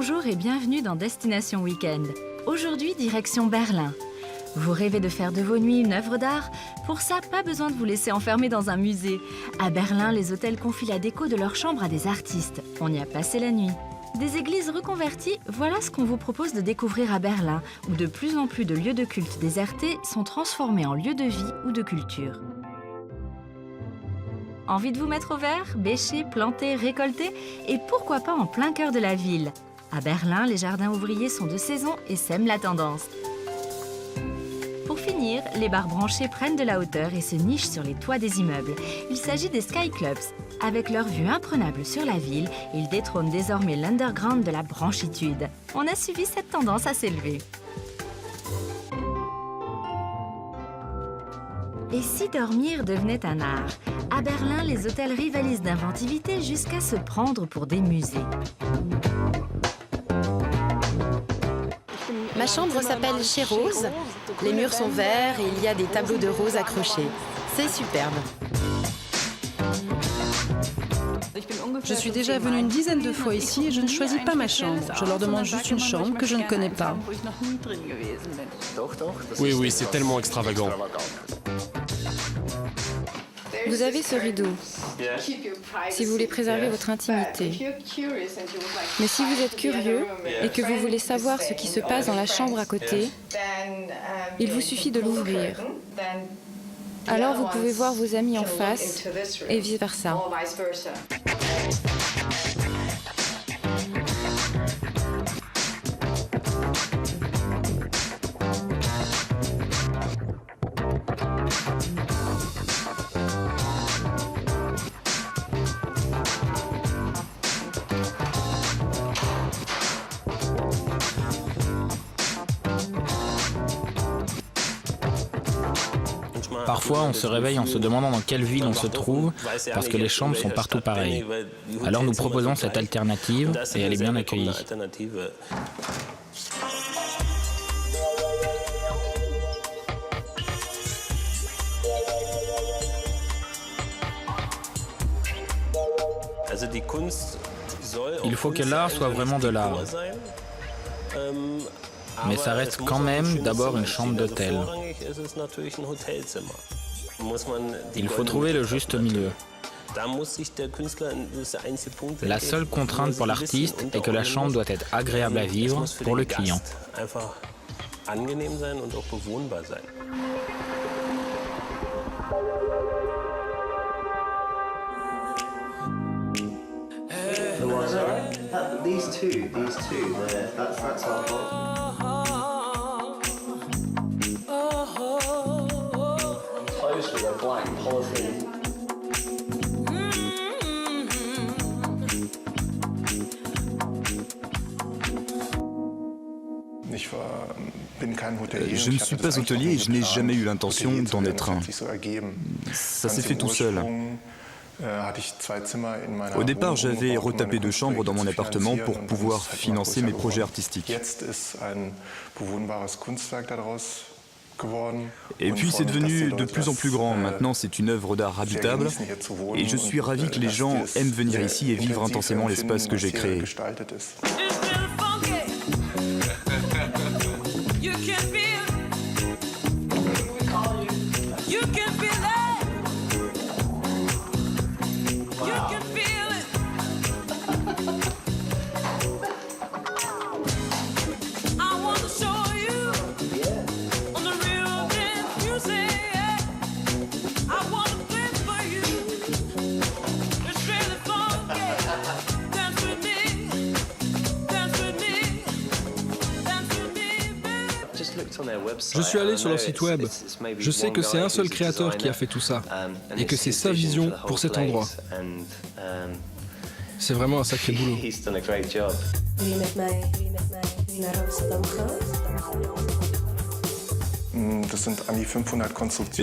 Bonjour et bienvenue dans Destination Week-end. Aujourd'hui, direction Berlin. Vous rêvez de faire de vos nuits une œuvre d'art? Pour ça, pas besoin de vous laisser enfermer dans un musée. À Berlin, les hôtels confient la déco de leurs chambres à des artistes. On y a passé la nuit. Des églises reconverties, voilà ce qu'on vous propose de découvrir à Berlin, où de plus en plus de lieux de culte désertés sont transformés en lieux de vie ou de culture. Envie de vous mettre au vert, bêcher, planter, récolter? Et pourquoi pas en plein cœur de la ville? À Berlin, les jardins ouvriers sont de saison et sèment la tendance. Pour finir, les bars branchés prennent de la hauteur et se nichent sur les toits des immeubles. Il s'agit des Sky Clubs. Avec leur vue imprenable sur la ville, ils détrônent désormais l'underground de la branchitude. On a suivi cette tendance à s'élever. Et si dormir devenait un art? À Berlin, les hôtels rivalisent d'inventivité jusqu'à se prendre pour des musées. Ma chambre s'appelle Chez Rose. Les murs sont verts et il y a des tableaux de roses accrochés. C'est superbe. Je suis déjà venue une dizaine de fois ici et je ne choisis pas ma chambre. Je leur demande juste une chambre que je ne connais pas. Oui, c'est tellement extravagant. Vous avez ce rideau, si vous voulez préserver votre intimité. Mais si vous êtes curieux et que vous voulez savoir ce qui se passe dans la chambre à côté, il vous suffit de l'ouvrir. Alors vous pouvez voir vos amis en face et vice-versa. Parfois, on se réveille en se demandant dans quelle ville on se trouve, parce que les chambres sont partout pareilles. Alors nous proposons cette alternative et elle est bien accueillie. Il faut que l'art soit vraiment de l'art. Mais ça reste quand même d'abord une chambre d'hôtel. Il faut trouver le juste milieu. La seule contrainte pour l'artiste est que la chambre doit être agréable à vivre pour le client. These two, that's our fault. Closed with a black polythene. Je ne suis pas hôtelier et je n'ai jamais eu l'intention d'en être un. Ça s'est fait tout seul. Au départ, j'avais retapé 2 chambres dans mon appartement pour pouvoir financer mes projets artistiques. Et puis c'est devenu de plus en plus grand. Maintenant, c'est une œuvre d'art habitable. Et je suis ravi que les gens aiment venir ici et vivre intensément l'espace que j'ai créé. Je suis allé sur leur site web. Je sais que c'est un seul créateur qui a fait tout ça et que c'est sa vision pour cet endroit. C'est vraiment un sacré boulot.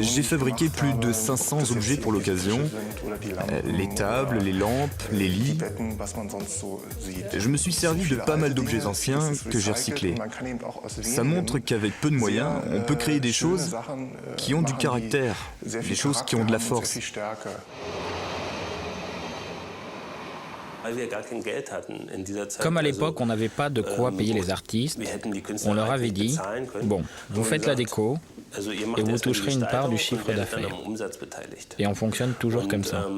J'ai fabriqué plus de 500 objets pour l'occasion. Les tables, les lampes, les lits. Je me suis servi de pas mal d'objets anciens que j'ai recyclés. Ça montre qu'avec peu de moyens, on peut créer des choses qui ont du caractère, des choses qui ont de la force. Comme à l'époque, on n'avait pas de quoi payer les artistes, on leur avait dit « Bon, vous faites la déco et vous toucherez une part du chiffre d'affaires. » Et on fonctionne toujours comme ça.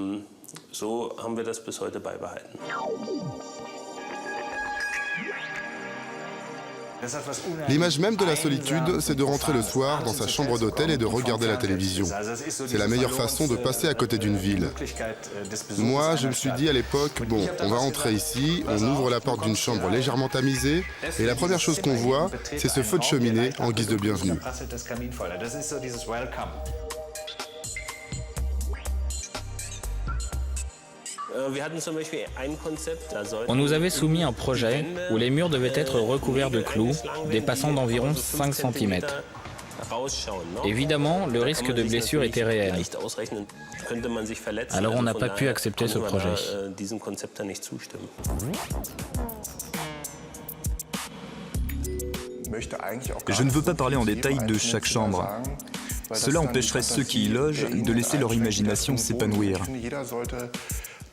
L'image même de la solitude, c'est de rentrer le soir dans sa chambre d'hôtel et de regarder la télévision. C'est la meilleure façon de passer à côté d'une ville. Moi, je me suis dit à l'époque, bon, on va rentrer ici, on ouvre la porte d'une chambre légèrement tamisée, et la première chose qu'on voit, c'est ce feu de cheminée en guise de bienvenue. On nous avait soumis un projet où les murs devaient être recouverts de clous, dépassant d'environ 5 cm. Évidemment, le risque de blessure était réel. Alors on n'a pas pu accepter ce projet. Je ne veux pas parler en détail de chaque chambre. Cela empêcherait ceux qui y logent de laisser leur imagination s'épanouir.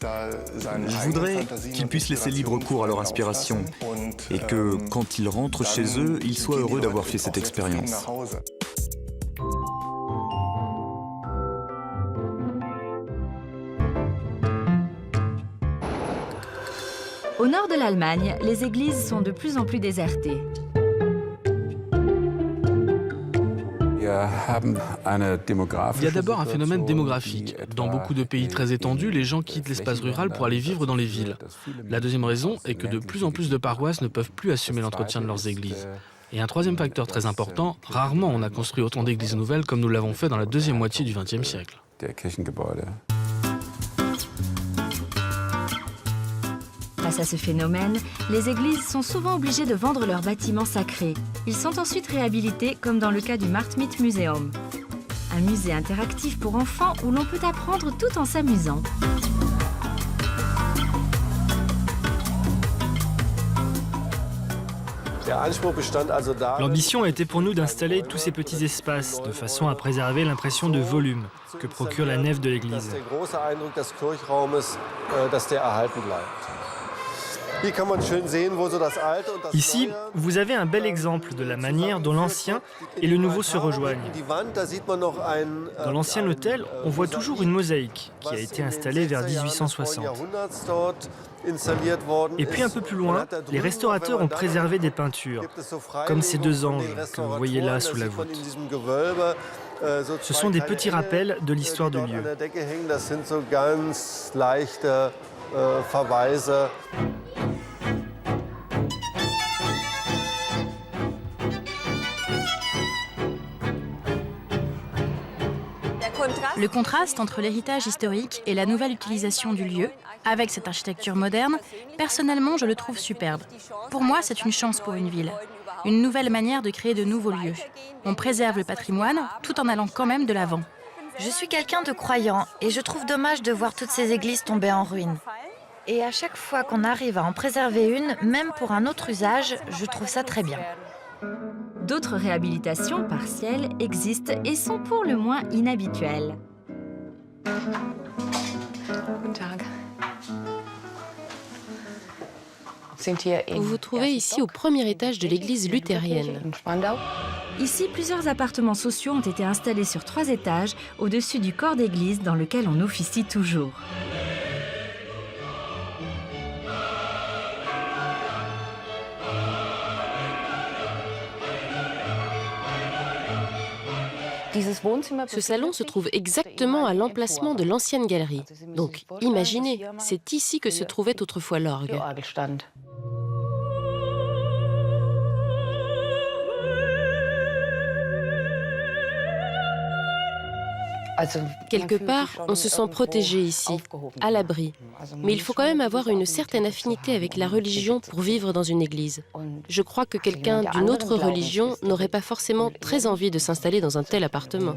Je voudrais qu'ils puissent laisser libre cours à leur inspiration et que, quand ils rentrent chez eux, ils soient heureux d'avoir fait cette expérience. Au nord de l'Allemagne, les églises sont de plus en plus désertées. Il y a d'abord un phénomène démographique. Dans beaucoup de pays très étendus, les gens quittent l'espace rural pour aller vivre dans les villes. La deuxième raison est que de plus en plus de paroisses ne peuvent plus assumer l'entretien de leurs églises. Et un troisième facteur très important, rarement on a construit autant d'églises nouvelles comme nous l'avons fait dans la deuxième moitié du XXe siècle. Face à ce phénomène, les églises sont souvent obligées de vendre leurs bâtiments sacrés. Ils sont ensuite réhabilités, comme dans le cas du Martmit-Museum, un musée interactif pour enfants où l'on peut apprendre tout en s'amusant. L'ambition a été pour nous d'installer tous ces petits espaces, de façon à préserver l'impression de volume que procure la nef de l'église. Ici, vous avez un bel exemple de la manière dont l'ancien et le nouveau se rejoignent. Dans l'ancien hôtel, on voit toujours une mosaïque qui a été installée vers 1860. Et puis un peu plus loin, les restaurateurs ont préservé des peintures, comme ces deux anges que vous voyez là sous la voûte. Ce sont des petits rappels de l'histoire du lieu. Le contraste entre l'héritage historique et la nouvelle utilisation du lieu, avec cette architecture moderne, personnellement, je le trouve superbe. Pour moi, c'est une chance pour une ville. Une nouvelle manière de créer de nouveaux lieux. On préserve le patrimoine tout en allant quand même de l'avant. Je suis quelqu'un de croyant et je trouve dommage de voir toutes ces églises tomber en ruine. Et à chaque fois qu'on arrive à en préserver une, même pour un autre usage, je trouve ça très bien. D'autres réhabilitations partielles existent et sont pour le moins inhabituelles. Vous vous trouvez ici au premier étage de l'église luthérienne. Ici, plusieurs appartements sociaux ont été installés sur 3 étages au-dessus du corps d'église dans lequel on officie toujours. Ce salon se trouve exactement à l'emplacement de l'ancienne galerie. Donc, imaginez, c'est ici que se trouvait autrefois l'orgue. Quelque part, on se sent protégé ici, à l'abri. Mais il faut quand même avoir une certaine affinité avec la religion pour vivre dans une église. Je crois que quelqu'un d'une autre religion n'aurait pas forcément très envie de s'installer dans un tel appartement.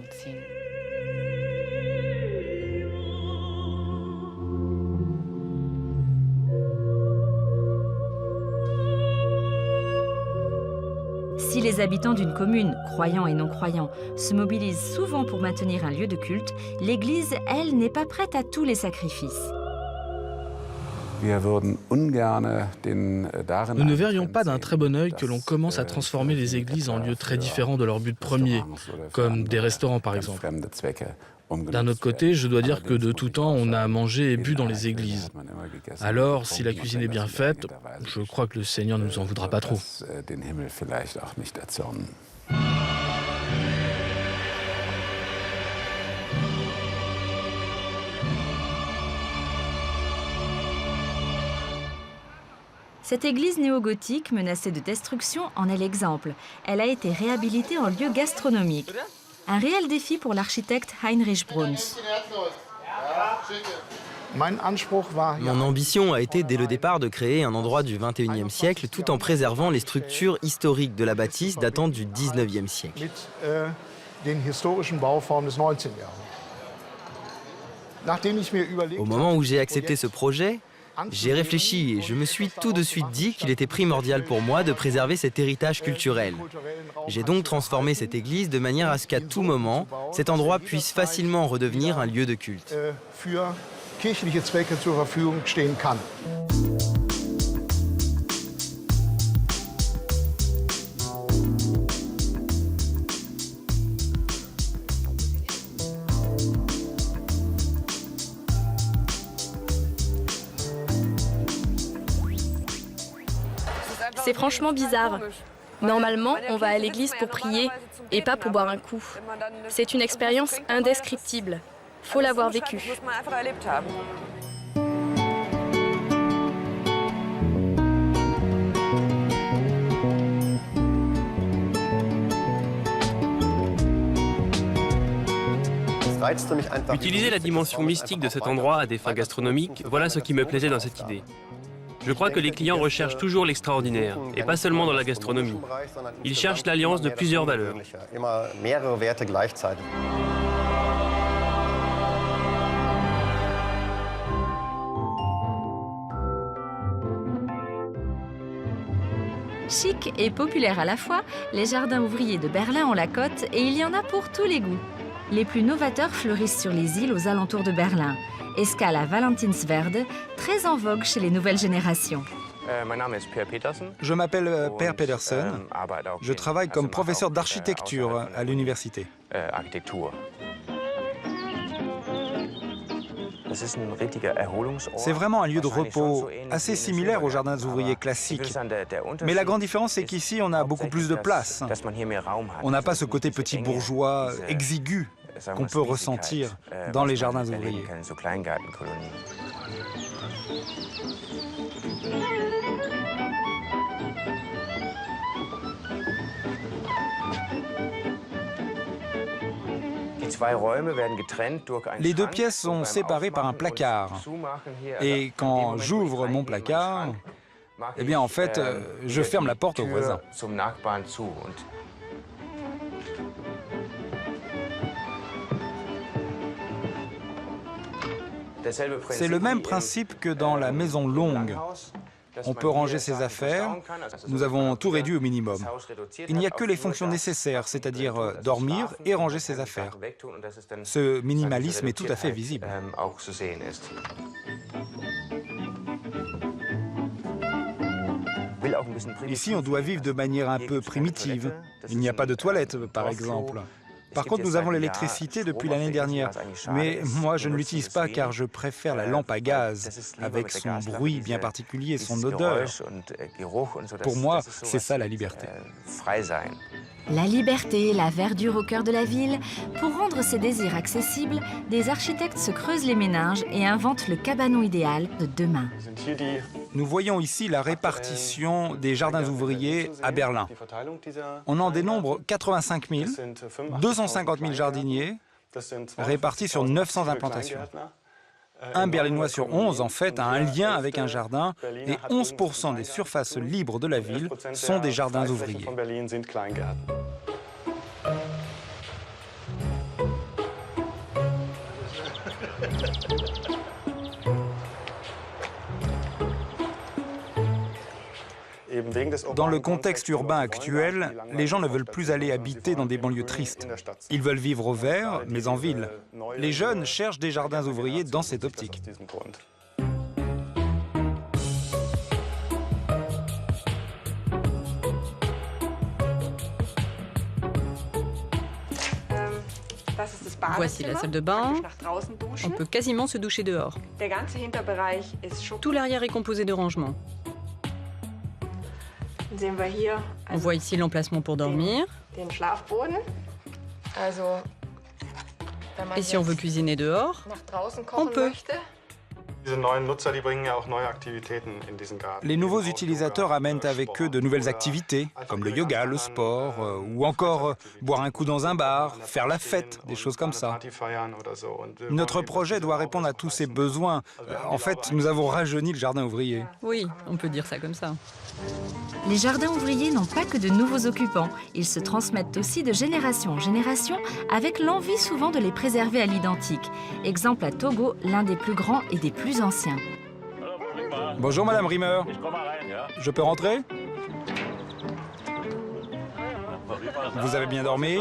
Si les habitants d'une commune, croyants et non-croyants, se mobilisent souvent pour maintenir un lieu de culte, l'Église, elle, n'est pas prête à tous les sacrifices. Nous ne verrions pas d'un très bon œil que l'on commence à transformer les églises en lieux très différents de leur but premier, comme des restaurants par exemple. D'un autre côté, je dois dire que de tout temps, on a mangé et bu dans les églises. Alors, si la cuisine est bien faite, je crois que le Seigneur ne nous en voudra pas trop. Cette église néo-gothique menacée de destruction en est l'exemple. Elle a été réhabilitée en lieu gastronomique. Un réel défi pour l'architecte Heinrich Bruns. Mon ambition a été dès le départ de créer un endroit du XXIe siècle tout en préservant les structures historiques de la bâtisse datant du XIXe siècle. Au moment où j'ai accepté ce projet, j'ai réfléchi et je me suis tout de suite dit qu'il était primordial pour moi de préserver cet héritage culturel. J'ai donc transformé cette église de manière à ce qu'à tout moment, cet endroit puisse facilement redevenir un lieu de culte. C'est franchement bizarre. Normalement, on va à l'église pour prier et pas pour boire un coup. C'est une expérience indescriptible. Faut l'avoir vécue. Utiliser la dimension mystique de cet endroit à des fins gastronomiques, voilà ce qui me plaisait dans cette idée. Je crois que les clients recherchent toujours l'extraordinaire, et pas seulement dans la gastronomie. Ils cherchent l'alliance de plusieurs valeurs. Chic et populaire à la fois, les jardins ouvriers de Berlin ont la cote et il y en a pour tous les goûts. Les plus novateurs fleurissent sur les îles aux alentours de Berlin. Escale à Valentinswerde, très en vogue chez les nouvelles générations. Je m'appelle Per Pedersen. Je travaille comme professeur d'architecture à l'université. C'est vraiment un lieu de repos assez similaire aux jardins ouvriers classiques. Mais la grande différence, c'est qu'ici, on a beaucoup plus de place. On n'a pas ce côté petit bourgeois exigu qu'on peut ressentir dans les jardins ouvriers. Les deux pièces sont séparées par un placard. Et quand j'ouvre mon placard, eh bien en fait, je ferme la porte aux voisins. C'est le même principe que dans la maison longue. On peut ranger ses affaires, nous avons tout réduit au minimum. Il n'y a que les fonctions nécessaires, c'est-à-dire dormir et ranger ses affaires. Ce minimalisme est tout à fait visible. Ici, on doit vivre de manière un peu primitive. Il n'y a pas de toilette, par exemple. Par contre, nous avons l'électricité depuis l'année dernière. Mais moi, je ne l'utilise pas car je préfère la lampe à gaz, avec son bruit bien particulier, son odeur. Pour moi, c'est ça la liberté. La liberté, la verdure au cœur de la ville. Pour rendre ces désirs accessibles, des architectes se creusent les méninges et inventent le cabanon idéal de demain. Nous voyons ici la répartition des jardins ouvriers à Berlin. On en dénombre 85 000, 250 000 jardiniers, répartis sur 900 implantations. Un Berlinois sur 11, en fait, a un lien avec un jardin et 11% des surfaces libres de la ville sont des jardins ouvriers. Dans le contexte urbain actuel, les gens ne veulent plus aller habiter dans des banlieues tristes. Ils veulent vivre au vert, mais en ville. Les jeunes cherchent des jardins ouvriers dans cette optique. Voici la salle de bain. On peut quasiment se doucher dehors. Tout l'arrière est composé de rangements. On voit ici l'emplacement pour dormir. Et si on veut cuisiner dehors, on peut. Les nouveaux utilisateurs amènent avec eux de nouvelles activités, comme le yoga, le sport, ou encore boire un coup dans un bar, faire la fête, des choses comme ça. Notre projet doit répondre à tous ces besoins. En fait, nous avons rajeuni le jardin ouvrier. Oui, on peut dire ça comme ça. Les jardins ouvriers n'ont pas que de nouveaux occupants. Ils se transmettent aussi de génération en génération avec l'envie souvent de les préserver à l'identique. Exemple à Togo, l'un des plus grands et des plus anciens. Bonjour Madame Rimmer. Je peux rentrer? Vous avez bien dormi?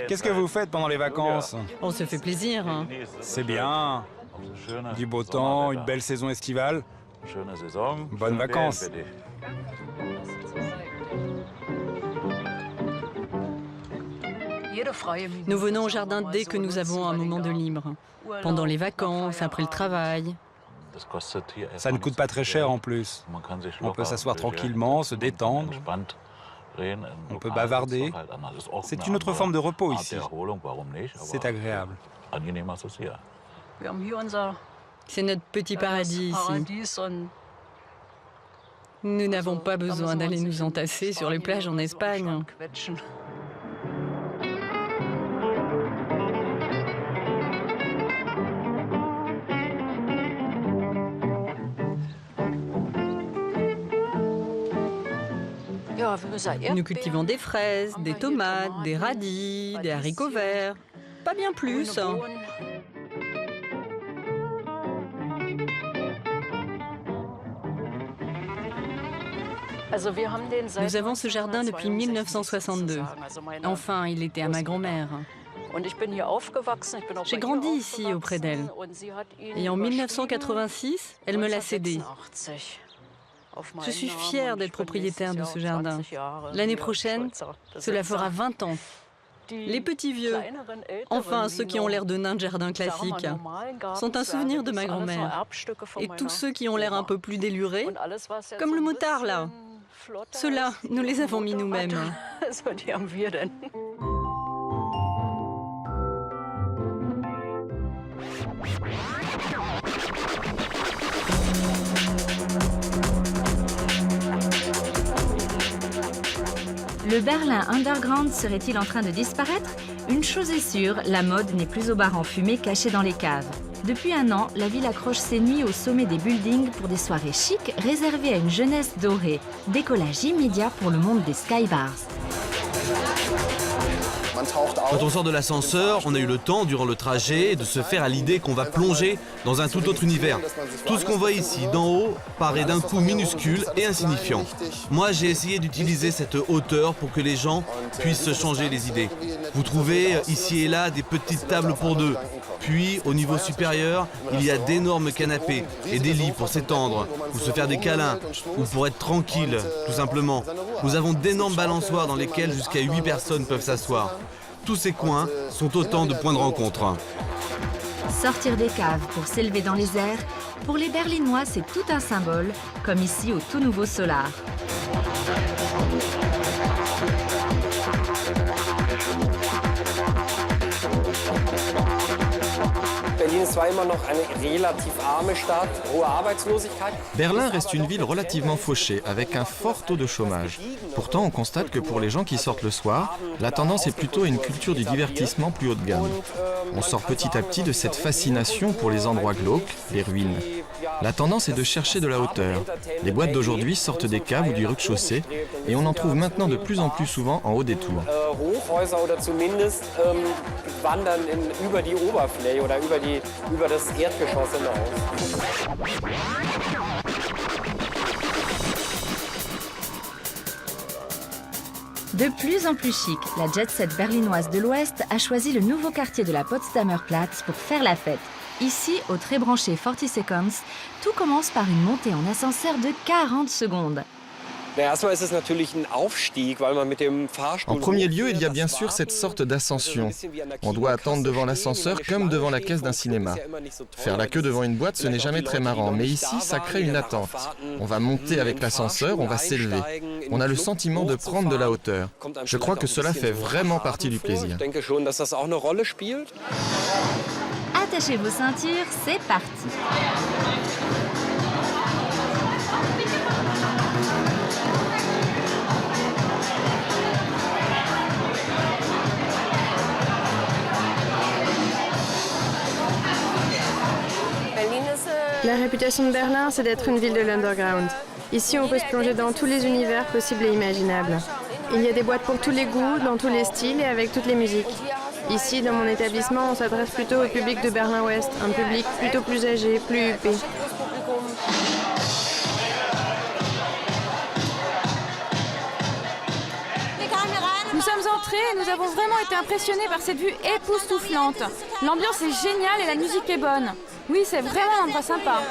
Qu'est-ce que vous faites pendant les vacances? On se fait plaisir. C'est bien. Du beau temps, une belle saison estivale. Bonnes vacances. Nous venons au jardin dès que nous avons un moment de libre. Pendant les vacances, après le travail. Ça ne coûte pas très cher en plus. On peut s'asseoir tranquillement, se détendre. On peut bavarder. C'est une autre forme de repos ici. C'est agréable. C'est notre petit paradis ici. Nous n'avons pas besoin d'aller nous entasser sur les plages en Espagne. Nous cultivons des fraises, des tomates, des radis, des haricots verts. Pas bien plus. Nous avons ce jardin depuis 1962. Enfin, il était à ma grand-mère. J'ai grandi ici auprès d'elle. Et en 1986, elle me l'a cédé. Je suis fière d'être propriétaire de ce jardin. L'année prochaine, cela fera 20 ans. Les petits vieux, enfin ceux qui ont l'air de nains de jardin classiques, sont un souvenir de ma grand-mère. Et tous ceux qui ont l'air un peu plus délurés, comme le motard là, ceux-là, nous les avons mis nous-mêmes. Le Berlin underground serait-il en train de disparaître? Une chose est sûre, la mode n'est plus aux bars en fumée cachés dans les caves. Depuis un an, la ville accroche ses nuits au sommet des buildings pour des soirées chics réservées à une jeunesse dorée. Décollage immédiat pour le monde des skybars. Quand on sort de l'ascenseur, on a eu le temps, durant le trajet, de se faire à l'idée qu'on va plonger dans un tout autre univers. Tout ce qu'on voit ici, d'en haut, paraît d'un coup minuscule et insignifiant. Moi, j'ai essayé d'utiliser cette hauteur pour que les gens puissent se changer les idées. Vous trouvez ici et là des petites tables pour deux. Puis, au niveau supérieur, il y a d'énormes canapés et des lits pour s'étendre, ou se faire des câlins, ou pour être tranquille, tout simplement. Nous avons d'énormes balançoires dans lesquelles jusqu'à 8 personnes peuvent s'asseoir. Tous ces coins sont autant de points de rencontre. Sortir des caves pour s'élever dans les airs, pour les Berlinois, c'est tout un symbole, comme ici au tout nouveau Solar. Berlin reste une ville relativement fauchée, avec un fort taux de chômage. Pourtant, on constate que pour les gens qui sortent le soir, la tendance est plutôt à une culture du divertissement plus haut de gamme. On sort petit à petit de cette fascination pour les endroits glauques, les ruines. La tendance est de chercher de la hauteur. Les boîtes d'aujourd'hui sortent des caves ou du rez-de-chaussée, et on en trouve maintenant de plus en plus souvent en haut des tours. De plus en plus chic, la jet-set berlinoise de l'Ouest a choisi le nouveau quartier de la Potsdamer Platz pour faire la fête. Ici, au très branché 40 Seconds, tout commence par une montée en ascenseur de 40 secondes. En premier lieu, il y a bien sûr cette sorte d'ascension. On doit attendre devant l'ascenseur comme devant la caisse d'un cinéma. Faire la queue devant une boîte, ce n'est jamais très marrant, mais ici, ça crée une attente. On va monter avec l'ascenseur, on va s'élever. On a le sentiment de prendre de la hauteur. Je crois que cela fait vraiment partie du plaisir. Attachez vos ceintures, c'est parti. La réputation de Berlin, c'est d'être une ville de l'underground. Ici, on peut se plonger dans tous les univers possibles et imaginables. Il y a des boîtes pour tous les goûts, dans tous les styles et avec toutes les musiques. Ici, dans mon établissement, on s'adresse plutôt au public de Berlin-Ouest, un public plutôt plus âgé, plus huppé. Nous sommes entrés et nous avons vraiment été impressionnés par cette vue époustouflante. L'ambiance est géniale et la musique est bonne. Oui, c'est vraiment un endroit sympa.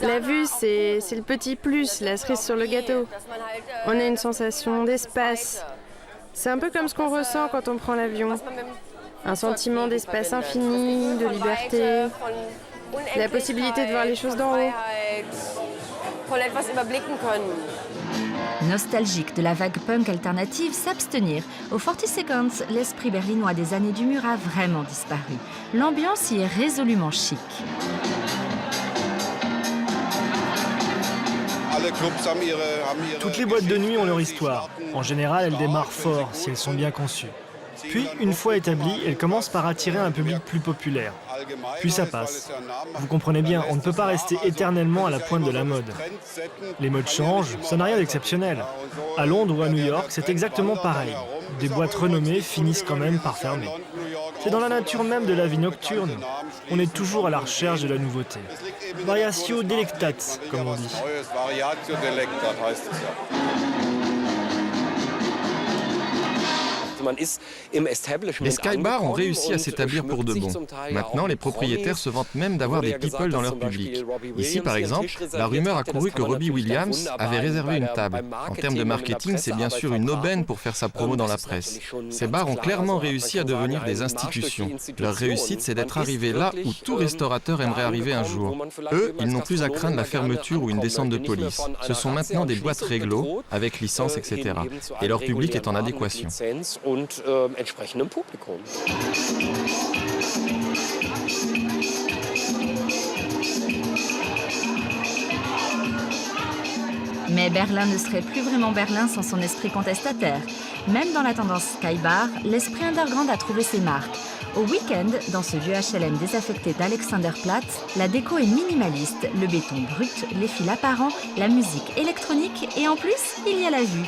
La vue, c'est le petit plus, la cerise sur le gâteau. On a une sensation d'espace. C'est un peu comme ce qu'on ressent quand on prend l'avion. Un sentiment d'espace infini, de liberté, la possibilité de voir les choses d'en haut. Nostalgique de la vague punk alternative, s'abstenir. Au 40 Seconds, l'esprit berlinois des années du mur a vraiment disparu. L'ambiance y est résolument chic. Toutes les boîtes de nuit ont leur histoire. En général, elles démarrent fort si elles sont bien conçues. Puis, une fois établies, elles commencent par attirer un public plus populaire. Puis ça passe. Vous comprenez bien, on ne peut pas rester éternellement à la pointe de la mode. Les modes changent, ça n'a rien d'exceptionnel. À Londres ou à New York, c'est exactement pareil. Des boîtes renommées finissent quand même par fermer. C'est dans la nature même de la vie nocturne. On est toujours à la recherche de la nouveauté. Variatio delectat, comme on dit. Les Skybars ont réussi à s'établir pour de bon. Maintenant, les propriétaires se vantent même d'avoir des people dans leur public. Ici, par exemple, la rumeur a couru que Robbie Williams avait réservé une table. En termes de marketing, c'est bien sûr une aubaine pour faire sa promo dans la presse. Ces bars ont clairement réussi à devenir des institutions. Leur réussite, c'est d'être arrivés là où tout restaurateur aimerait arriver un jour. Eux, ils n'ont plus à craindre la fermeture ou une descente de police. Ce sont maintenant des boîtes réglo, avec licence, etc. Et leur public est en adéquation. Entsprechendem Publikum. Mais Berlin ne serait plus vraiment Berlin sans son esprit contestataire. Même dans la tendance Skybar, l'esprit underground a trouvé ses marques. Au week-end, dans ce vieux HLM désaffecté d'Alexanderplatz, la déco est minimaliste, le béton brut, les fils apparents, la musique électronique et en plus, il y a la vue.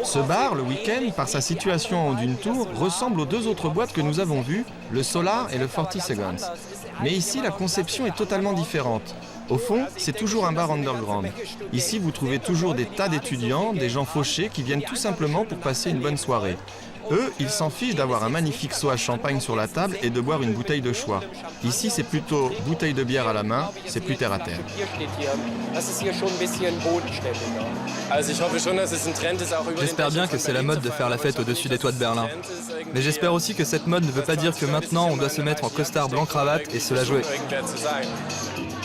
Ce bar, le Weekend, par sa situation en haut d'une tour, ressemble aux deux autres boîtes que nous avons vues, le Solar et le 40 Seconds. Mais ici, la conception est totalement différente. Au fond, c'est toujours un bar underground. Ici, vous trouvez toujours des tas d'étudiants, des gens fauchés qui viennent tout simplement pour passer une bonne soirée. Eux, ils s'en fichent d'avoir un magnifique seau à champagne sur la table et de boire une bouteille de choix. Ici, c'est plutôt bouteille de bière à la main, c'est plus terre à terre. J'espère bien que c'est la mode de faire la fête au-dessus des toits de Berlin. Mais j'espère aussi que cette mode ne veut pas dire que maintenant on doit se mettre en costard blanc-cravate et se la jouer.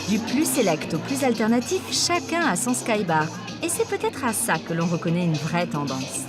Du plus select au plus alternatif, chacun a son Skybar. Et c'est peut-être à ça que l'on reconnaît une vraie tendance.